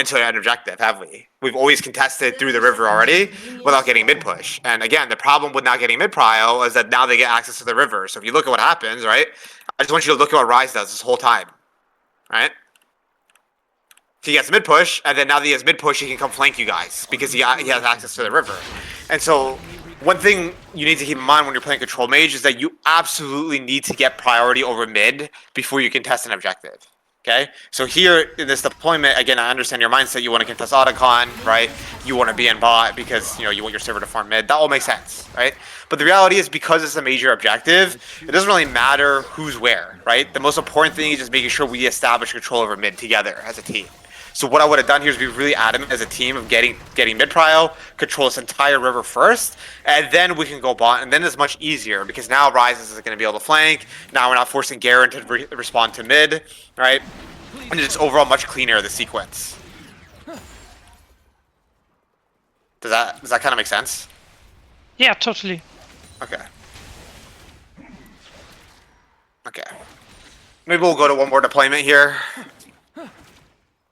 until you're at objective, have we? We've always contested through the river already without getting mid push. And again, the problem with not getting mid prio is that now they get access to the river. So if you look at what happens, right? I just want you to look at what Rise does this whole time, right? He gets mid push, and then now that he has mid push, he can come flank you guys because he has access to the river. And so one thing you need to keep in mind when you're playing control mage is that you absolutely need to get priority over mid before you can test an objective. Okay, so here in this deployment, again, I understand your mindset. You want to contest Otacon, right? You want to be in bot because you want your server to farm mid. That all makes sense, right? But the reality is, because it's a major objective, it doesn't really matter who's where, right? The most important thing is just making sure we establish control over mid together as a team. So what I would have done here is be really adamant as a team of getting mid prio, control this entire river first, and then we can go bot, and then it's much easier because now Rise is going to be able to flank. Now we're not forcing Garen to respond to mid, right? And it's overall much cleaner, the sequence. Does that kind of make sense? Yeah, totally. Okay. Okay. Maybe we'll go to one more deployment here.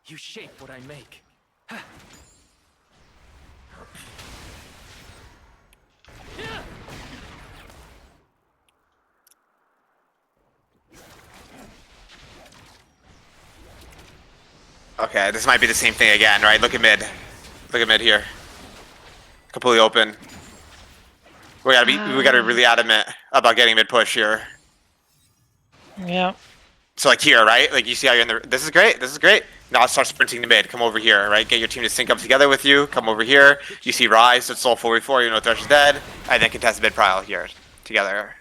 You shape what I make. Okay, this might be the same thing again, right? Look at mid. Look at mid here. Completely open. We gotta be really adamant about getting mid push here. Yeah. So like here, right? Like you see how you're in the. This is great. This is great. Now start sprinting to mid. Come over here, right? Get your team to sync up together with you. Come over here. You see Rise, so it's all 4v4. You know Thresh is dead, and then contest mid prio here together.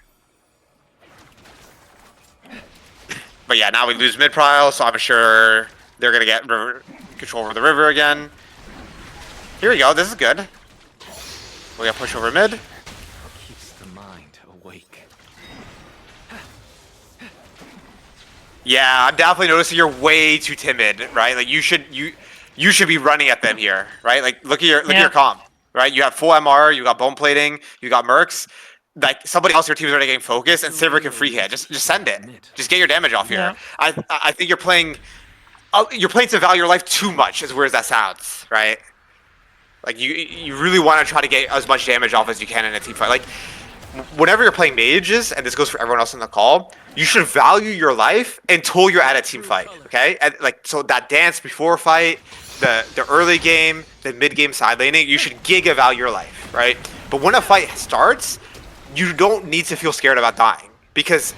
But yeah, now we lose mid prio, so I'm sure they're gonna get control over the river again. Here we go. This is good. We got push over mid. Keeps the mind awake. Yeah, I'm definitely noticing you're way too timid, right? Like you should be running at them here, right? Like look at your comp, right? You have full MR, you got bone plating, you got mercs. Like somebody else in your team is already getting focused, and Sivir can free hit. Just send it. Just get your damage off here. Yeah. I think you're playing to value your life too much, as weird as that sounds, right? Like you really want to try to get as much damage off as you can in a team fight. Like whenever you're playing mages, and this goes for everyone else in the call, you should value your life until you're at a team fight, okay? And like so that dance before fight, the early game, the mid game side laning, you should giga value your life, right? But when a fight starts, you don't need to feel scared about dying because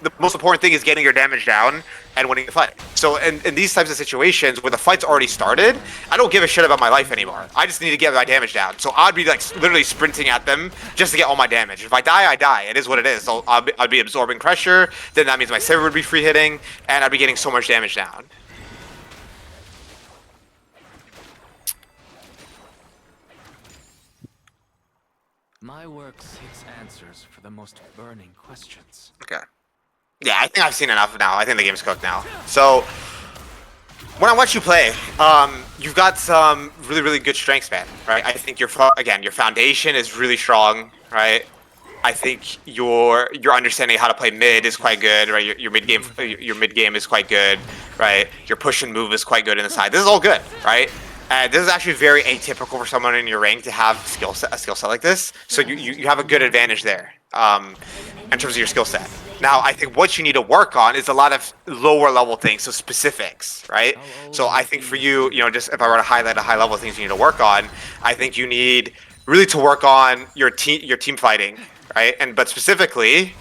the most important thing is getting your damage down and winning the fight. So in these types of situations where the fight's already started, I don't give a shit about my life anymore. I just need to get my damage down. So I'd be like literally sprinting at them just to get all my damage. If I die, I die. It is what it is. So I'd be absorbing pressure. Then that means my server would be free hitting, and I'd be getting so much damage down. My work seeks answers for the most burning questions. Okay. Yeah, I think I've seen enough now. I think the game's cooked now. So, when I watch you play, you've got some really, really good strengths, man. Right? I think your foundation is really strong, right? I think your understanding of how to play mid is quite good, right? Your mid game is quite good, right? Your push and move is quite good in the side. This is all good, right? And this is actually very atypical for someone in your rank to have a skill set like this. So you have a good advantage there in terms of your skill set. Now, I think what you need to work on is a lot of lower level things, so specifics, right? So I think for you, just if I were to highlight a high level things you need to work on, I think you need really to work on your team fighting, right? But specifically,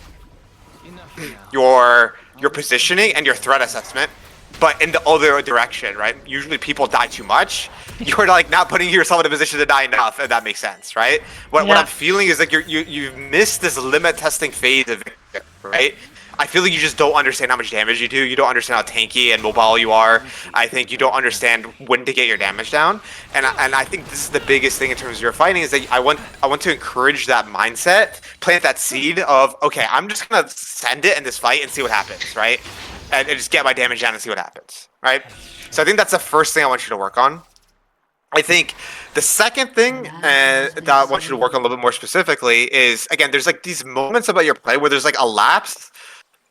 your positioning and your threat assessment. But in the other direction, right? Usually people die too much. You're like not putting yourself in a position to die enough, if that makes sense, right? What I'm feeling is like you've missed this limit testing phase of it, right? I feel like you just don't understand how much damage you do. You don't understand how tanky and mobile you are. I think you don't understand when to get your damage down. And I think this is the biggest thing in terms of your fighting is that I want to encourage that mindset, plant that seed of, okay, I'm just gonna send it in this fight and see what happens, right? And just get my damage down and see what happens, right? So I think that's the first thing I want you to work on. I think the second thing that I want you to work on a little bit more specifically is, again, there's like these moments about your play where there's like a lapse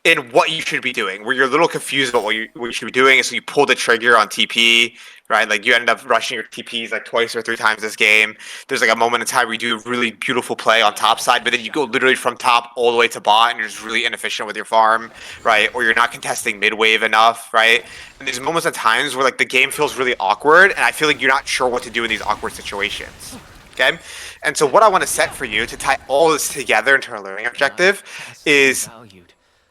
in what you should be doing, where you're a little confused about what you should be doing, and so you pull the trigger on TP, right? Like you end up rushing your TPs like twice or three times this game. There's like a moment in time where you do a really beautiful play on top side, but then you go literally from top all the way to bot, and you're just really inefficient with your farm, right? Or you're not contesting mid wave enough, right? And there's moments at times where like the game feels really awkward, and I feel like you're not sure what to do in these awkward situations. Okay, and so what I want to set for you to tie all this together into a learning objective is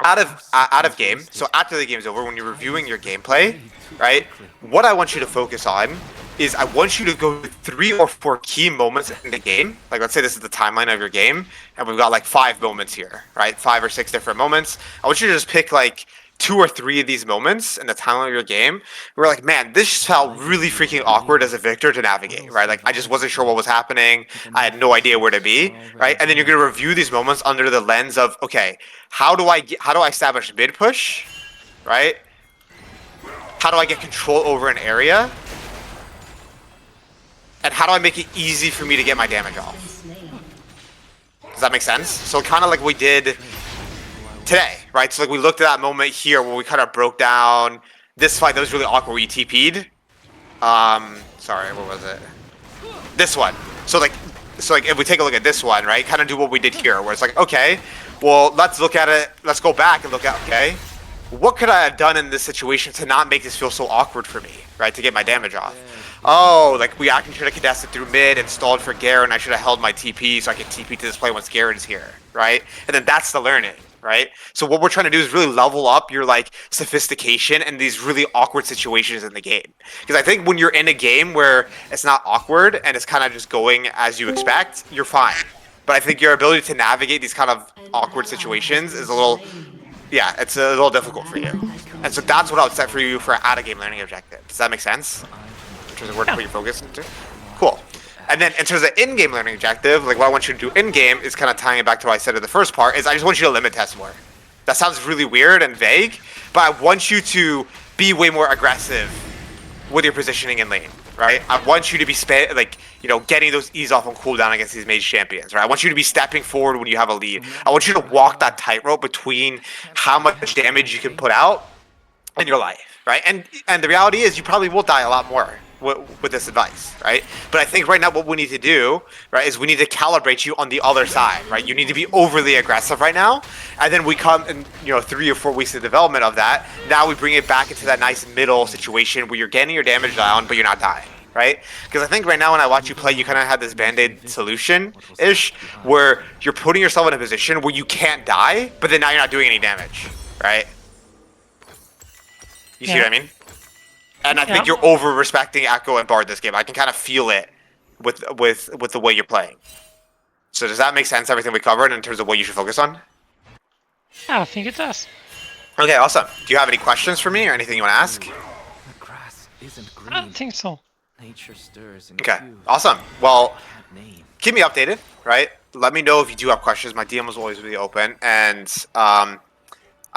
out of game. So after the game's over, when you're reviewing your gameplay, right? What I want you to focus on is I want you to go to 3 or 4 key moments in the game. Like let's say this is the timeline of your game, and we've got like 5 moments here, right? 5 or 6 different moments. I want you to just pick like 2 or 3 of these moments in the timeline of your game. We're like, man, this felt really freaking awkward as a victor to navigate, right? Like I just wasn't sure what was happening. I had no idea where to be, right? And then you're gonna review these moments under the lens of, okay, how do I establish mid push, right? How do I get control over an area? And how do I make it easy for me to get my damage off? Does that make sense? So kind of like we did today, right? So like we looked at that moment here where we kind of broke down this fight that was really awkward where you TP'd. Sorry, what was it? This one. So like if we take a look at this one, right? Kind of do what we did here, where it's like, okay, well, let's look at it. Let's go back and look at, okay, what could I have done in this situation to not make this feel so awkward for me, right? To get my damage off. Oh, like we actually should have contested through mid and stalled for Garen. I should have held my TP so I could TP to this play once Garen's here, right? And then that's the learning, right? So what we're trying to do is really level up your like sophistication in these really awkward situations in the game. Because I think when you're in a game where it's not awkward and it's kind of just going as you expect, you're fine. But I think your ability to navigate these kind of awkward situations is a little, yeah, it's a little difficult for you. And so that's what I would set for you for out-of-game learning objective. Does that make sense? In terms of where to put your focus into? Cool. And then in terms of in-game learning objective, like what I want you to do in-game is kind of tying it back to what I said in the first part, is I just want you to limit test more. That sounds really weird and vague, but I want you to be way more aggressive with your positioning in lane, right? I want you to be getting those E's off on cooldown against these mage champions, right? I want you to be stepping forward when you have a lead. I want you to walk that tightrope between how much damage you can put out in your life, right? And the reality is you probably will die a lot more with this advice, right? But I think right now what we need to do, right, is we need to calibrate you on the other side, right? You need to be overly aggressive right now, and then we come in, 3 or 4 weeks of development of that. Now we bring it back into that nice middle situation where you're getting your damage down, but you're not dying, right? Because I think right now when I watch you play, you kind of have this band-aid solution-ish, where you're putting yourself in a position where you can't die, but then now you're not doing any damage, right? You see what I mean? And I think you're over-respecting Echo and Bard this game. I can kind of feel it with the way you're playing. So does that make sense, everything we covered, in terms of what you should focus on? Yeah, I think it does. Okay, awesome. Do you have any questions for me or anything you want to ask? The grass isn't green. I don't think so. Nature stirs in Okay, you. awesome. Well, Name. keep me updated, right? Let me know if you do have questions. My DM is always really open. And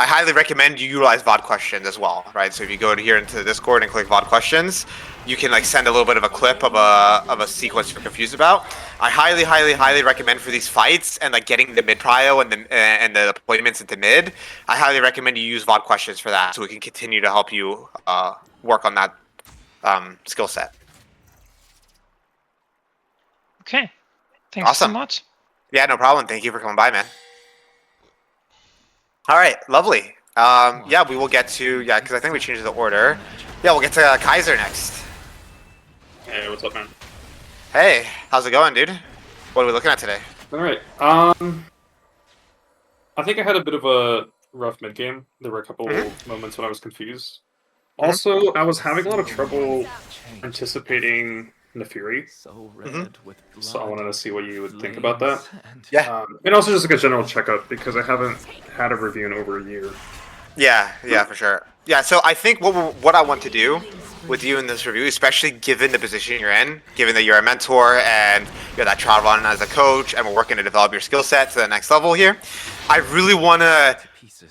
I highly recommend you utilize VOD questions as well, right? So if you go to here into the Discord and click VOD questions, you can like send a little bit of a clip of a sequence you're confused about. I highly, highly, highly recommend for these fights and like getting the mid prio and the deployments into mid. I highly recommend you use VOD questions for that, so we can continue to help you work on that skill set. Okay. Thanks Awesome. so much. Yeah, no problem. Thank you for coming by, man. All right, lovely. Yeah, we will get to, because I think we changed the order. Yeah, we'll get to Kaiser next. Hey, what's up, man? Hey, how's it going, dude? What are we looking at today? All right. I think I had a bit of a rough mid game. There were a couple moments when I was confused. Also, I was having a lot of trouble anticipating Nefiri, So red with blood. so I wanted to see what you would think about that. And Yeah, And also just like a general checkup, because I haven't had a review in over a year. yeah, for sure. Yeah, so I think what I want to do with you in this review, especially given the position you're in, given that you're a mentor and you're that trial run as a coach, and we're working to develop your skill set to the next level here, I really want to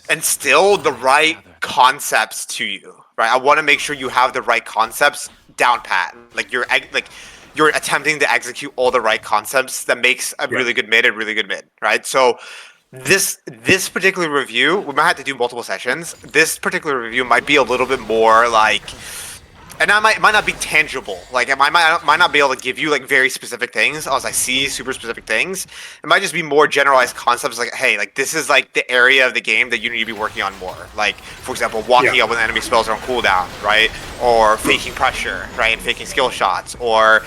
instill the right concepts to you, right? I want to make sure you have the right concepts down pat. Like you're attempting to execute all the right concepts that makes a really good mid a really good mid, right? So this particular review, we might have to do multiple sessions. This particular review might be a little bit more like And that might not be tangible. Like, it might not be able to give you like very specific things as I see super specific things. It might just be more generalized concepts like, hey, like this is like the area of the game that you need to be working on more. Like, for example, walking up when enemy spells are on cooldown, right? Or faking pressure, right? And faking skill shots, or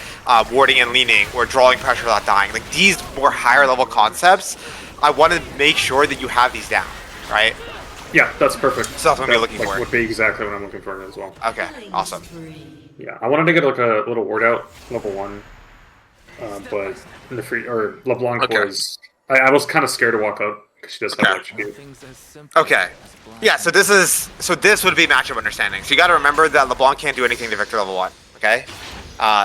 warding and leaning, or drawing pressure without dying. Like these more higher level concepts, I want to make sure that you have these down, right? Yeah, that's perfect. So that's what I'm looking like, for. Would be exactly what I'm looking for as well. Okay, awesome. Yeah, I wanted to get like a little ward out, level 1, but in the free or LeBlanc was. I was kind of scared to walk up because she does have extra speed. Okay. Yeah, so this would be matchup understanding. So you got to remember that LeBlanc can't do anything to Victor level 1. Okay.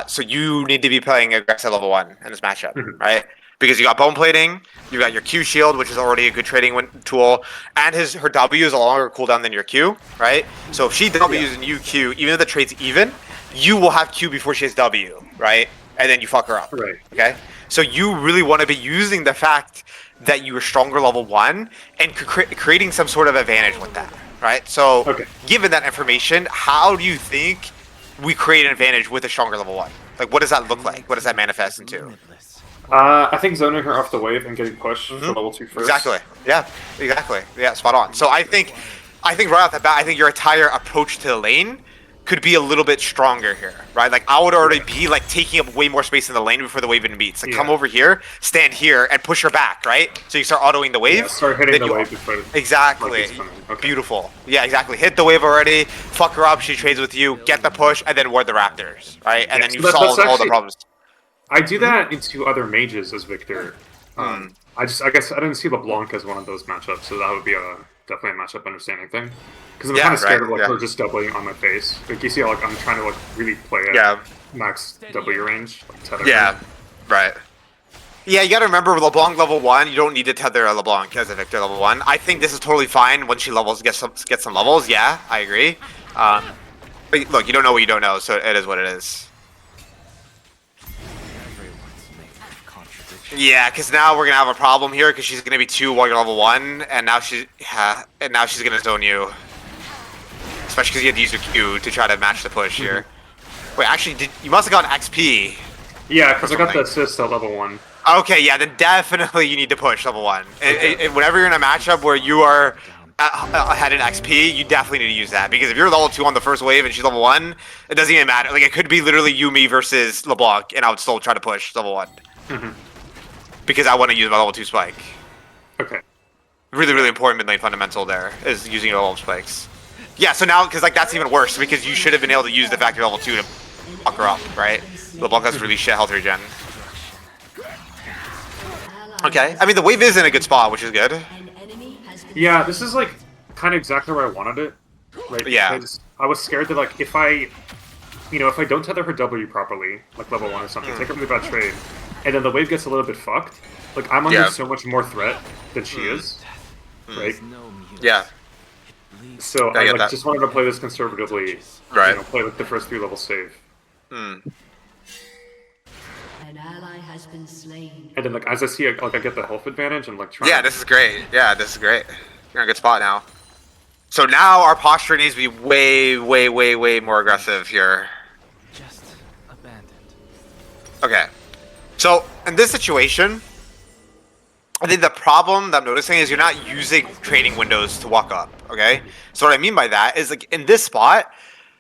So you need to be playing aggressive level 1 in this matchup, right? Because you got bone plating, you got your Q shield, which is already a good trading tool, and her W is a longer cooldown than your Q, right? So if she W's and you Q, even if the trade's even, you will have Q before she has W, right? And then you fuck her up, Right. okay? So you really want to be using the fact that you are stronger level 1 and creating some sort of advantage with that, right? So given that information, how do you think we create an advantage with a stronger level 1? Like, what does that look like? What does that manifest into? I think zoning her off the wave and getting pushed for level 2 first. Exactly. Yeah. Exactly. Yeah. Spot on. So I think right off the bat, I think your entire approach to the lane could be a little bit stronger here, right? Like I would already be like taking up way more space in the lane before the wave even beats. Like come over here, stand here, and push her back, right? So you start autoing the wave. Yeah, start hitting the wave before. Exactly. Beautiful. Yeah, exactly. Hit the wave already. Fuck her up. She trades with you. Get the push, and then ward the Raptors, right? And then you solve all the problems. I do that into other mages as Victor. I guess I didn't see LeBlanc as one of those matchups, so that would be definitely a matchup understanding thing. Because I'm kind of scared of like her just doubling on my face. Like you see how like I'm trying to like really play at max W range, like tether. Yeah, right. Yeah, you gotta remember LeBlanc level 1. You don't need to tether a LeBlanc as a Victor level 1. I think this is totally fine when she gets some levels. Yeah, I agree. But look, you don't know what you don't know, so it is what it is. Yeah, because now we're gonna have a problem here because she's gonna be 2 while you're level 1, and now she's gonna zone you. Especially because you had to use your Q to try to match the push here. Wait, actually, you must have gotten XP. Yeah, because I got the assist at level 1. Okay, yeah, then definitely you need to push level 1. Whenever you're in a matchup where you are ahead in XP, you definitely need to use that. Because if you're level 2 on the first wave and she's level 1, it doesn't even matter. Like, it could be literally Yumi versus LeBlanc, and I would still try to push level 1. Because I want to use my level 2 spike. Okay. Really, really important mid lane fundamental there is using your level spikes. Yeah, so now, because like that's even worse, because you should have been able to use the fact you're level 2 to fuck her up, right? LeBlanc has really shit health regen. Okay, I mean the wave is in a good spot, which is good. Yeah, this is like kind of exactly where I wanted it. Right? Yeah. Because I was scared that like if I don't tether her W properly, like level 1 or something, take a really bad trade, and then the wave gets a little bit fucked, like I'm under so much more threat than she is, right? Yeah. So I like, just wanted to play this conservatively, right? Play like the first 3 levels save. An ally has been slain. And then like as I see, like I get the health advantage and like trying. Yeah, this is great. Yeah, this is great. You're in a good spot now. So now our posture needs to be way, way, way, way more aggressive here. Just abandoned. Okay. So in this situation, I think the problem that I'm noticing is you're not using trading windows to walk up. Okay. So what I mean by that is like in this spot,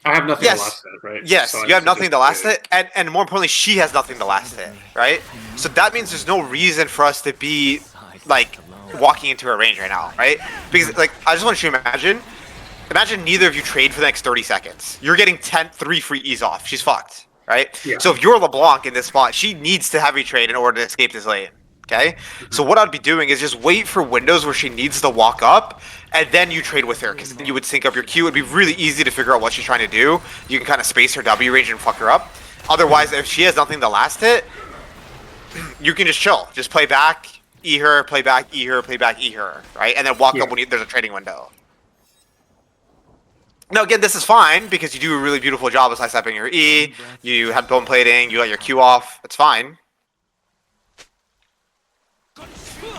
I have nothing to last it, right? Yes, so you have nothing to last it, and more importantly, she has nothing to last it, right? So that means there's no reason for us to be like walking into her range right now, right? Because like I just want you to imagine neither of you trade for the next 30 seconds. You're getting 3 free E's off. She's fucked, right? Yeah. So if you're LeBlanc in this spot, she needs to have you trade in order to escape this lane. Okay, so what I'd be doing is just wait for windows where she needs to walk up, and then you trade with her, because then you would sync up your Q. It'd be really easy to figure out what she's trying to do. You can kind of space her W range and fuck her up. Otherwise, if she has nothing to last it, you can just chill. Just play back, E her, play back, E her, play back, E her, right? And then walk up when there's a trading window. Now, again, this is fine, because you do a really beautiful job of sidestepping your E, you have bone plating, you got your Q off, it's fine.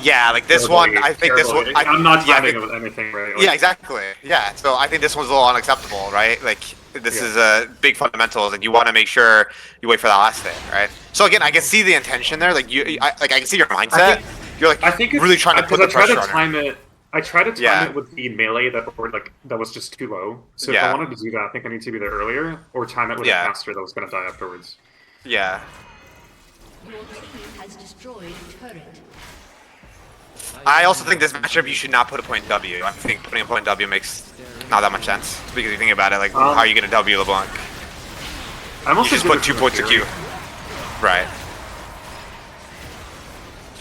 Yeah, like this Terrible one, lead, I think this terrible one. lead. I'm not yeah, I timing think- with anything right. Like, Yeah, exactly. Yeah, so I think this one's a little unacceptable, right? Like this is a big fundamentals, and you want to make sure you wait for that last hit, right? So again, I can see the intention there. Like I can see your mindset. You're like I think it's, really trying to put because the I try pressure to on her. time it. I try to time Yeah. it with the melee that was just too low. So if Yeah. I wanted to do that, I think I need to be there earlier, or time it with Yeah. a caster that was going to die afterwards. Yeah. Your team has destroyed a turret. I also think this matchup you should not put a point in W. I think putting a point in W makes not that much sense because you think about it, like how are you gonna W LeBlanc? I'm You also just good put at 2 points of Fury. Q. Right.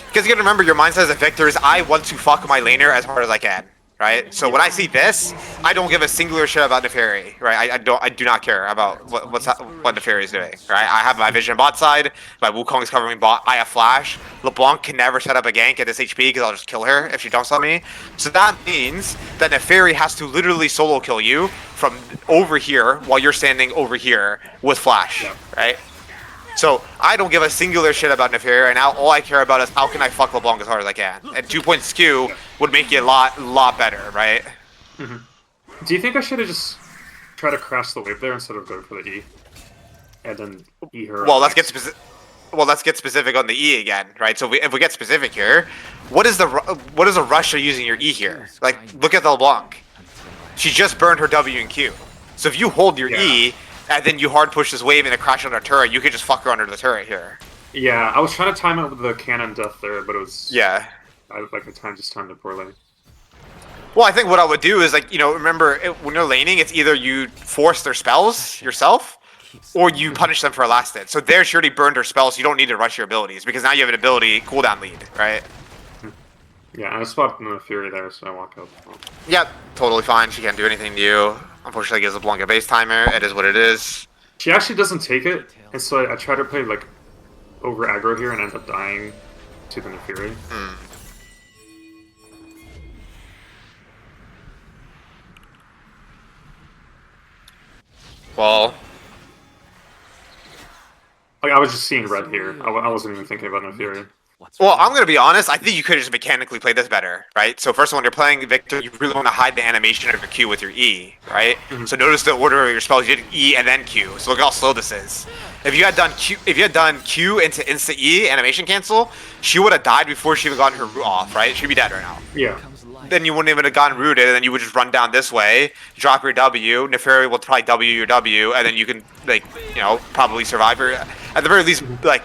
Because you gotta remember your mindset as a victor is I want to fuck my laner as hard as I can. Right? So when I see this, I don't give a singular shit about Neferi, right? I do not care about what Neferi is doing, right? I have my vision bot side, my Wukong's covering bot, I have flash. LeBlanc can never set up a gank at this HP because I'll just kill her if she dumps on me. So that means that Neferi has to literally solo kill you from over here while you're standing over here with flash, right? So I don't give a singular shit about Neferi right now. All I care about is how can I fuck LeBlanc as hard as I can. And 2 point skew would make it a lot better, right? Do you think I should have just tried to crash the wave there instead of going for the E, and then E her? Well, let's get specific on the E again, right? So if we get specific here, what is the rush of using your E here? Like, look at the LeBlanc. She just burned her W and Q. So if you hold your E and then you hard push this wave and it crash on her turret, you could just fuck her under the turret here. Yeah, I was trying to time it with the cannon death there, but it was the time just timed it poorly. Well, I think what I would do is, like, you know, remember, when you're laning, it's either you force their spells yourself, or you punish them for a last hit. So there, she already burned her spells, so you don't need to rush your abilities, because now you have an ability cooldown lead, right? Yeah, I swapped in the Fury there, so I walk up. Yep, totally fine. She can't do anything to you. Unfortunately, gives LeBlanc a base timer. It is what it is. She actually doesn't take it, and so I try to play, like, over aggro here and end up dying to the Fury. Well, Like, I was just seeing red here. I wasn't even thinking about Fury. I'm gonna be honest. I think you could have just mechanically played this better, right? So first of all, when you're playing Victor, you really want to hide the animation of your Q with your E, right? So notice the order of your spells. You did E and then Q. So look how slow this is. If you had done Q into insta E animation cancel, she would have died before she even gotten her root off, right? She'd be dead right now. Yeah. Then you wouldn't even have gotten rooted, and then you would just run down this way, drop your W. Neferi will probably W your W, and then you can, like, you know, probably survive her. At the very least, like,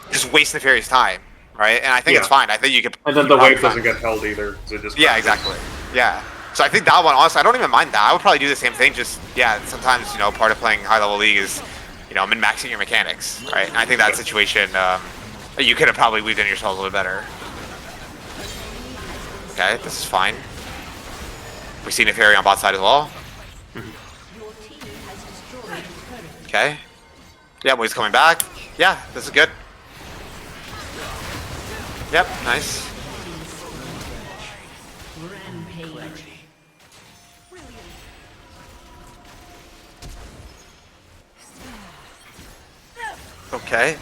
just waste Neferi's time, right? And I think it's fine. I think you could. And then the wave doesn't get held either. So it just exactly. Yeah. So I think that one, honestly, I don't even mind that. I would probably do the same thing. Just, sometimes, you know, part of playing high-level league is, you know, min-maxing your mechanics, right? And I think that situation, you could have probably weaved in yourselves a little bit better. Okay, this is fine. We see Neferi on bot side as well. Okay. Yeah, Hwei's coming back. Yeah, this is good. Yep, nice. Rampage. Okay.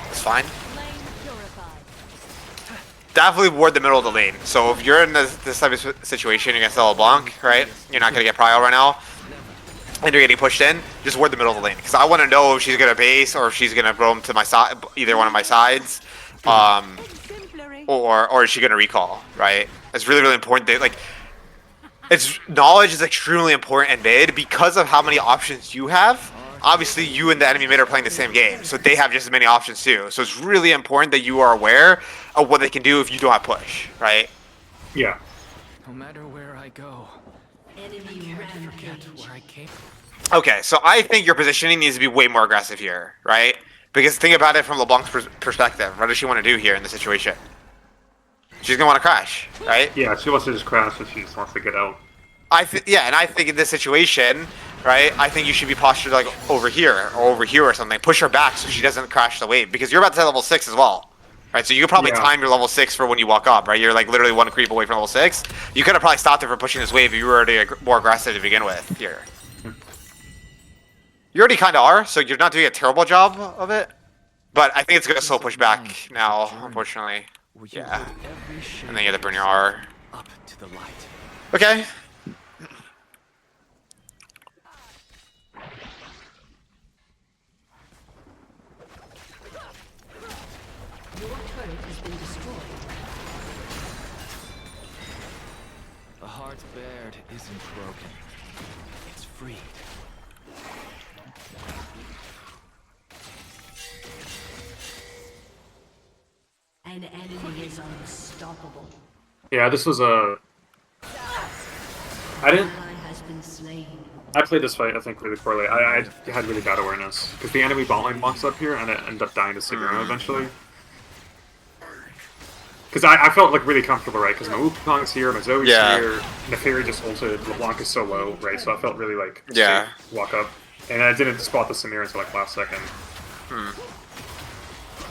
It's fine. Definitely ward the middle of the lane. So if you're in this type of situation against the LeBlanc, right? You're not going to get prio right now. And you're getting pushed in, just ward the middle of the lane. Because I want to know if she's going to base or if she's going to roam to my side, either one of my sides. Or is she going to recall, right? It's really, really important. That, like, knowledge is extremely important in mid because of how many options you have. Obviously, you and the enemy mid are playing the same game, so they have just as many options too. So it's really important that you are aware of what they can do if you don't have push, right? Yeah. No matter where I go, Enemy forget rampage. where I came. Okay, so I think your positioning needs to be way more aggressive here, right? Because think about it from LeBlanc's perspective. What does she want to do here in the situation? She's gonna want to crash, right? Yeah, she wants to just crash and she just wants to get out. And I think in this situation, right, I think you should be postured like over here or something. Push her back so she doesn't crash the wave because you're about to hit level 6 as well, right? So you could probably time your level 6 for when you walk up, right? You're like literally one creep away from level 6. You could have probably stopped her from pushing this wave if you were already more aggressive to begin with here. You already kind of are, so you're not doing a terrible job of it. But I think it's going to slow push back now, unfortunately. where you Yeah. hold every shade And then you have to burn your of R. yourself up to the light. Okay. Your turret has been destroyed. The heart bared isn't broken. It's freed. An enemy is unstoppable. Yeah, this was a. I didn't. Ally has been slain. I played this fight, I think, really poorly. I had really bad awareness because the enemy bot lane blocks up here, and it ended up dying to Sigma eventually. Because I felt like really comfortable, right? Because my Wukong's here, my Zoe's here, Neferi just ulted, LeBlanc is so low, right? So I felt really like safe walk up, and I didn't spot the Samir until like last second.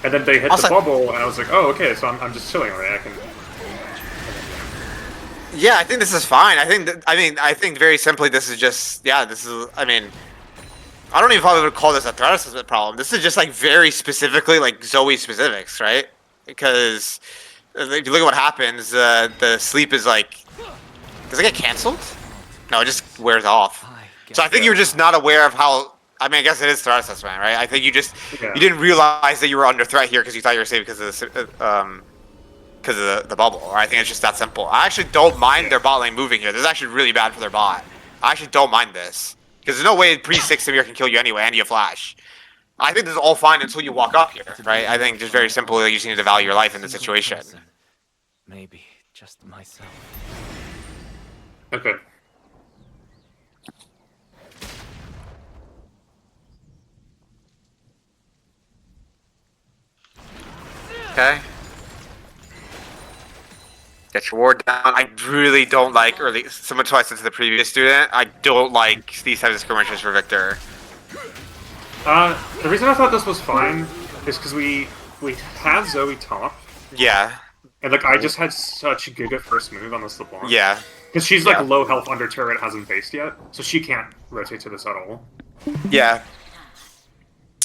And then they hit the bubble, and I was like, oh, okay, so I'm just chilling, right? I can. Yeah, I think this is fine. I think very simply, this is just this is. I mean, I don't even probably would call this a threat assessment problem. This is just like very specifically like Zoe specifics, right? Because if you look at what happens, the sleep is like, does it get canceled? No, it just wears off. So I think you're just not aware of how. I mean, I guess it is threat assessment, right? I think you just you didn't realize that you were under threat here because you thought you were safe because of the bubble. Or I think it's just that simple. I actually don't mind their bot lane moving here. This is actually really bad for their bot. I actually don't mind this because there's no way pre-6 Samir can kill you anyway, and you have flash. I think this is all fine until you walk up here, right? I think just very simply, you just need to value your life in the situation. Maybe just myself. Okay. Okay. Get your ward down. I really don't like early. Similar to what I said to the previous student, I don't like these types of skirmishes for Victor. The reason I thought this was fine is because we had Zoe top, Yeah. and like I just had such giga first move on this LeBlanc. Yeah. Because she's like low health under turret, hasn't based yet, so she can't rotate to this at all. Yeah.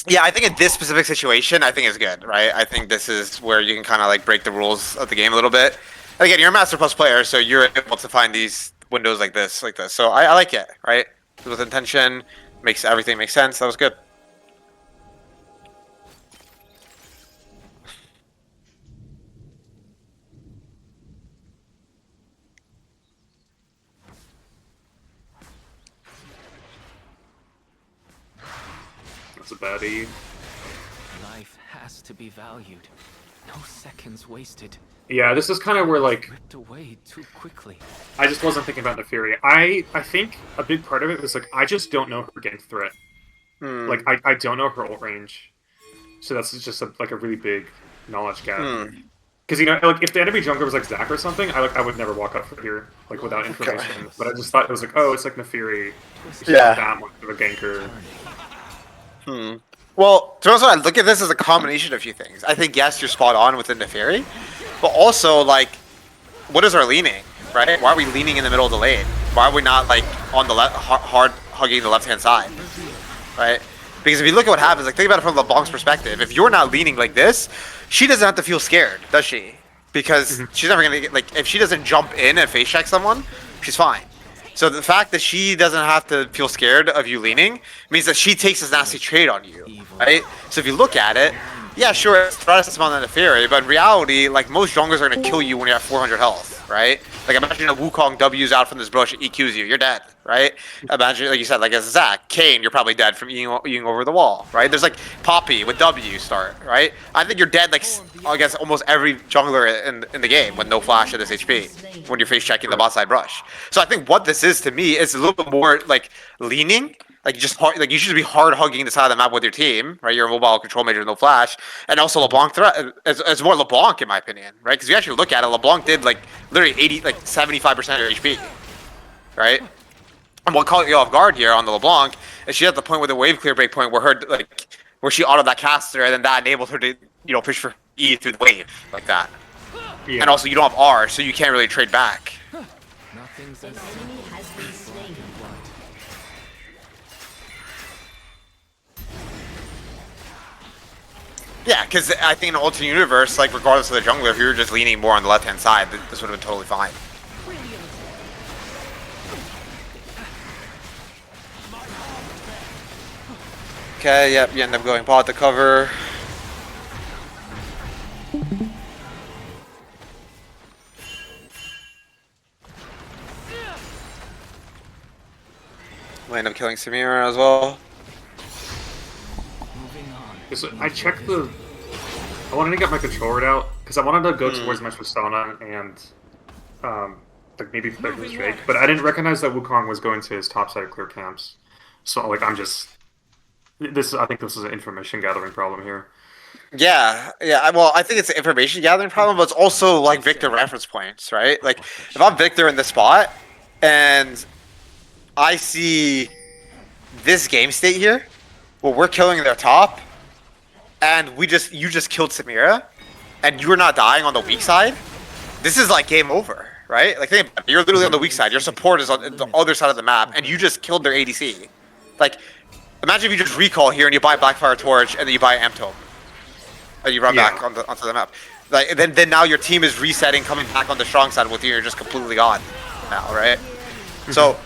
Yeah, I think in this specific situation, I think it's good, right? I think this is where you can kind of like break the rules of the game a little bit. And again, you're a Master Plus player, so you're able to find these windows like this. So I like it, right? With intention, makes everything make sense. That was good. That's a baddie. Life has to be valued. No seconds wasted. Yeah, this is kind of where like Ripped away too quickly. I just wasn't thinking about Neferi. I think a big part of it was like I just don't know her game threat. Like I don't know her ult range, so that's just like a really big knowledge gap. Because you know, like if the enemy jungler was like Zac or something, I would never walk up for here like without information. But I just thought it was like, oh, it's like Neferi. She's not that much of a ganker. Well, to be honest, I look at this as a combination of a few things. I think, yes, you're spot on with the Neferi, but also, like, what is our leaning, right? Why are we leaning in the middle of the lane? Why are we not, like, on the left, hard hugging the left-hand side, right? Because if you look at what happens, like, think about it from LeBlanc's perspective. If you're not leaning like this, she doesn't have to feel scared, does she? Because she's never going to get, like, if she doesn't jump in and face check someone, she's fine. So the fact that she doesn't have to feel scared of you leaning means that she takes this nasty trade on you, right? So if you look at it, yeah, sure, it's threat assessment on the Neferi, but in reality, like, most junglers are going to kill you when you're at 400 health, right? Like, imagine a Wukong W's out from this bush, it EQs you, you're dead, right? Imagine, like you said, like as Zac, Kane, you're probably dead from eating over the wall, right? There's like Poppy with W start, right? I think you're dead like against almost every jungler in the game with no flash at this HP when you're face checking the bot side brush. So I think what this is to me is a little bit more like leaning. Like just hard, like you should be hard hugging the side of the map with your team, right? You're a mobile control major, no flash, and also LeBlanc threat. It's more LeBlanc in my opinion, right? Because if you actually look at it, LeBlanc did like literally 75% of your HP, right? And what caught you off guard here on the LeBlanc is she had the point with the wave clear break point where she autoed that caster, and then that enabled her to push for E through the wave like that. Yeah. And also you don't have R, so you can't really trade back. Nothing's An as enemy has been slain. Yeah, because I think in an alternate universe, like regardless of the jungler, if you were just leaning more on the left-hand side, this would have been totally fine. Okay, yep, you end up going bot to cover. We end up killing Samira as well. Moving on. So I checked the. I wanted to get my controller out because I wanted to go towards my Tristana and like maybe play with Drake, but I didn't recognize that Wukong was going to his topside clear camps. So like I'm just I think this is an information gathering problem here. Yeah. Well, I think it's an information gathering problem, but it's also like Victor reference points, right? Like, if I'm Victor in the spot and I see this game state here, where we're killing their top, and you just killed Samira, and you're not dying on the weak side, this is like game over, right? Like, think about it. You're literally on the weak side. Your support is on the other side of the map, and you just killed their ADC. Like, imagine if you just recall here and you buy Blackfire Torch and then you buy Amp Tome. And you run back onto the map. Like, then now your team is resetting, coming back on the strong side with you, and you're just completely gone now, right? So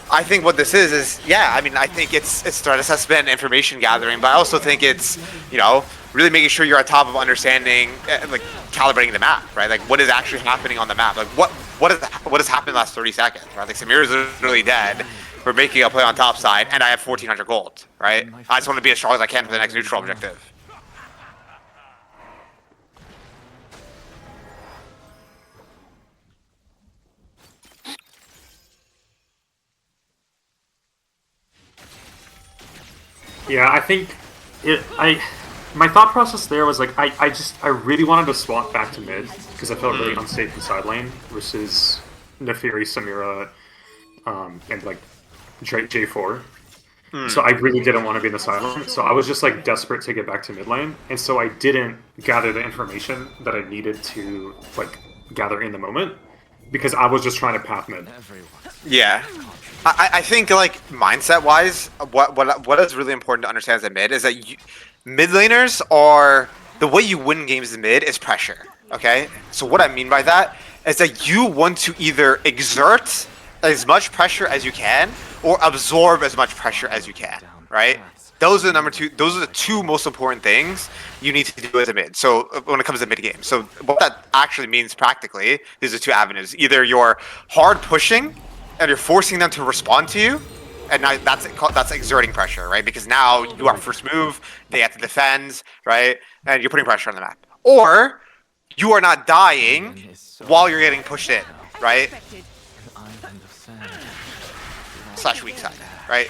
I think what this is yeah, I mean, I think it's threat assessment, information gathering, but I also think it's, you know, really making sure you're on top of understanding, like calibrating the map, right? Like what is actually happening on the map? Like what has happened in the last 30 seconds, right? Like Samira's literally dead. We're making a play on top side, and I have 1,400 gold, right? I just want to be as strong as I can for the next neutral objective. Yeah, I think my thought process there was like I really wanted to swap back to mid because I felt really unsafe in side lane versus Neferi, Samira, and like J4. So I really didn't want to be in the side lane. So I was just like desperate to get back to mid lane, and so I didn't gather the information that I needed to like gather in the moment because I was just trying to path mid. Yeah. I think like mindset wise, what is really important to understand as a mid is that mid laners are the way you win games in mid is pressure. Okay, so what I mean by that is that you want to either exert as much pressure as you can or absorb as much pressure as you can. Right? Those are the two most important things you need to do as a mid. So when it comes to mid game, so what that actually means practically, these are two avenues. Either you're hard pushing and you're forcing them to respond to you, and now that's exerting pressure, right? Because now you are first move, they have to defend, right? And you're putting pressure on the map. Or you are not dying while you're getting pushed in, right? Slash weak side, right?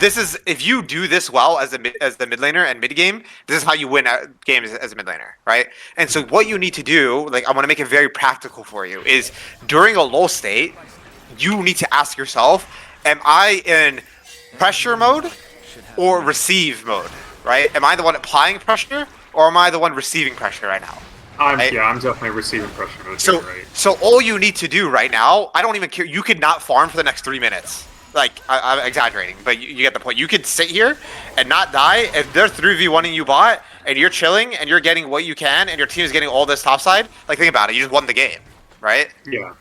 This is, if you do this well as the mid laner and mid game, this is how you win games as a mid laner, right? And so what you need to do, like I want to make it very practical for you, is during a lull state, you need to ask yourself, am I in pressure mode or receive mode, right? Am I the one applying pressure or am I the one receiving pressure right now? Right? Yeah, I'm definitely receiving pressure mode. So, right? So all you need to do right now, I don't even care. You could not farm for the next 3 minutes. Like, I'm exaggerating, but you get the point. You could sit here and not die. If they're 3v1ing you bot and you're chilling and you're getting what you can and your team is getting all this topside, like think about it. You just won the game, right? Yeah.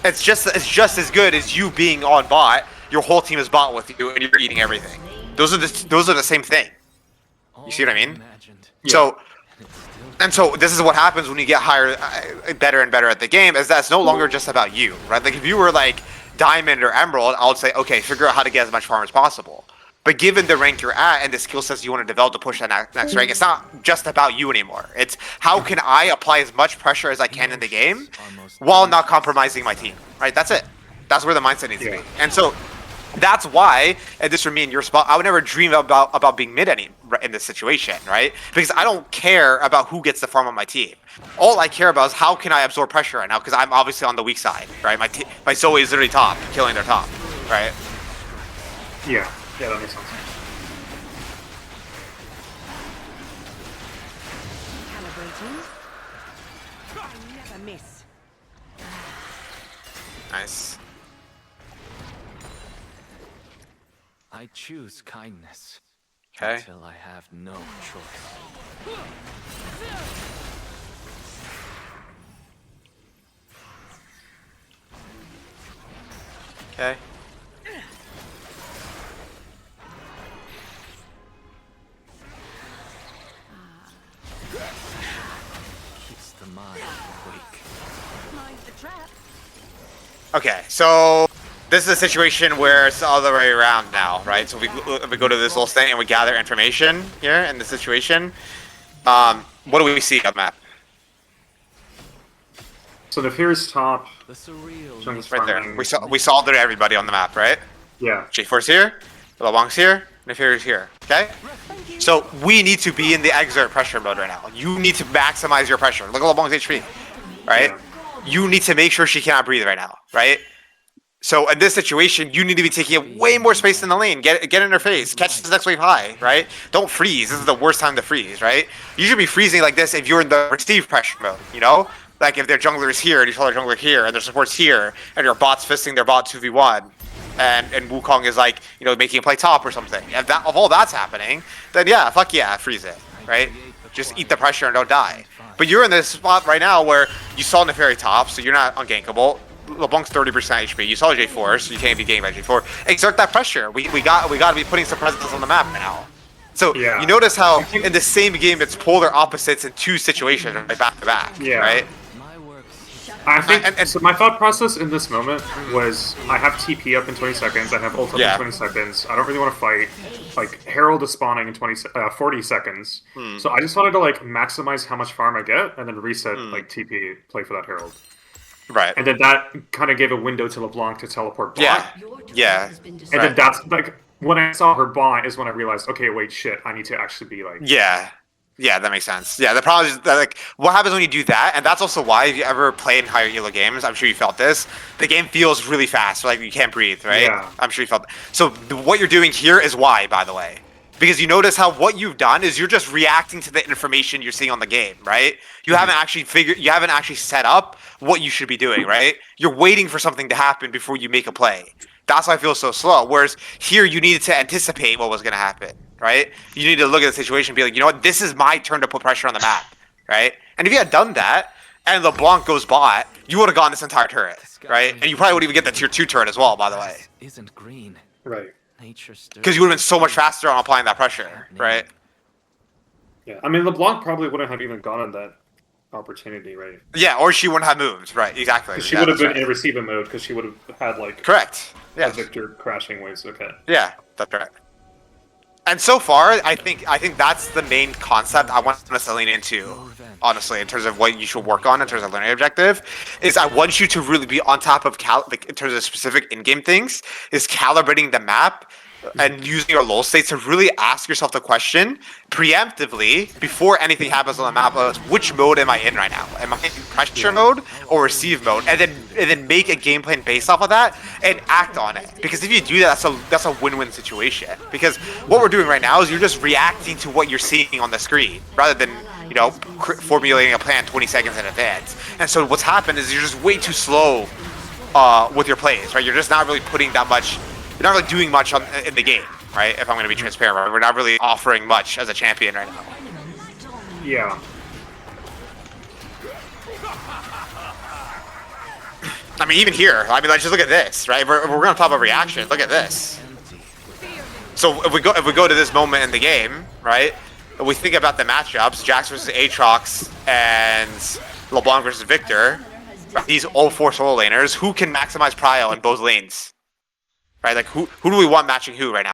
It's just as good as you being on bot. Your whole team is bot with you, and you're eating everything. Those are the same thing. You see what I mean? Yeah. So this is what happens when you get higher, better and better at the game. Is that it's no longer just about you, right? Like if you were like Diamond or Emerald, I would say, okay, figure out how to get as much farm as possible. But given the rank you're at and the skill sets you want to develop to push that next rank, it's not just about you anymore. It's how can I apply as much pressure as I can in the game while not compromising my team, right? That's it. That's where the mindset needs to be. And so that's why, and this for me in your spot, I would never dream about being mid in this situation, right? Because I don't care about who gets the farm on my team. All I care about is how can I absorb pressure right now, because I'm obviously on the weak side, right? My Zoe is literally top, killing their top, right? Yeah. Yeah, that makes sense. Calibrating. I never miss. Nice. I choose kindness. Okay. Until I have no choice. Okay. Keeps the mind awake. Mind the trap. Okay, so this is a situation where it's the other way around now, right? So we go to this little thing and we gather information here in the situation. What do we see on the map? So Nefir's top. The surreal. Jungle's Right there. farming. We saw literally everybody on the map, right? Yeah. J4's here, LeBlanc's here, Nefir's here. Okay? So we need to be in the exert pressure mode right now. You need to maximize your pressure. Look at LeBlanc's HP, right? Yeah. You need to make sure she cannot breathe right now, right? So in this situation, you need to be taking up way more space in the lane. Get in her face. Catch this next wave high, right? Don't freeze. This is the worst time to freeze, right? You should be freezing like this if you're in the receive pressure mode, you know? Like if their jungler is here and you tell their jungler here and their support's here and your bot's fisting their bot 2v1 and Wukong is like, you know, making a play top or something. If all that's happening, then yeah, fuck yeah, freeze it, right? Just eat the pressure and don't die. But you're in this spot right now where you saw Neferi top, so you're not ungankable. LeBlanc's 30% HP. You saw J4, so you can't be ganked by J4. Exert that pressure. We got to be putting some presence on the map now. So Yeah. you notice how in the same game it's polar opposites in two situations, right, back to back, Yeah. right? My works. I think And- so. My thought process in this moment was I have TP up in 20 seconds. I have ult up Yeah. in 20 seconds. I don't really want to fight. Like Herald is spawning in 40 seconds. So I just wanted to like maximize how much farm I get and then reset like TP, play for that Herald. Right. And then that kind of gave a window to LeBlanc to teleport bot. Yeah. Your turret Yeah. has been And destroyed. then that's like when I saw her bot is when I realized, okay, wait, shit, I need to actually be like, Yeah. Yeah, that makes sense. Yeah, the problem is that, like, what happens when you do that, and that's also why if you ever play in higher elo games, I'm sure you felt this, the game feels really fast, like you can't breathe, right? Yeah. I'm sure you felt So what you're doing here is why, by the way. Because you notice how what you've done is you're just reacting to the information you're seeing on the game, right? You haven't actually set up what you should be doing, right? You're waiting for something to happen before you make a play. That's why I feel so slow. Whereas here you needed to anticipate what was going to happen, right? You need to look at the situation and be like, you know what, this is my turn to put pressure on the map, right? And if you had done that and LeBlanc goes bot, you would have gotten this entire turret, right? And you probably would even get the tier 2 turret as well, by the way. Isn't green. right. Nature stirs. Because you would have been so much faster on applying that pressure, right? Yeah. I mean, LeBlanc probably wouldn't have even gotten that opportunity, right? Yeah, or she wouldn't have moved, right? Exactly. She Yeah, would have that's been right. in receiver mode because she would have had like Correct. a Yes. Victor crashing waves. Okay. Yeah, that's right. And so far, I think that's the main concept I want us to lean into, honestly, in terms of what you should work on in terms of learning objective, is I want you to really be on top of like in terms of specific in-game things, is calibrating the map and using your lull states to really ask yourself the question preemptively before anything happens on the map of which mode am I in right now? Am I in pressure mode or receive mode? And then make a game plan based off of that and act on it. Because if you do that, that's a win-win situation. Because what we're doing right now is you're just reacting to what you're seeing on the screen rather than, you know, formulating a plan 20 seconds in advance. And so what's happened is you're just way too slow with your plays, right? You're just not really putting that much. You're not really doing much in the game, right? If I'm going to be transparent, right? We're not really offering much as a champion right now. Yeah. I mean, even here, I mean, like, just look at this, right? We're going to talk about reaction. Look at this. So if we go to this moment in the game, right? If we think about the matchups, Jax versus Aatrox and LeBlanc versus Victor, right? These all 4 solo laners, who can maximize prio in both lanes? Right? Like, who do we want matching who right now?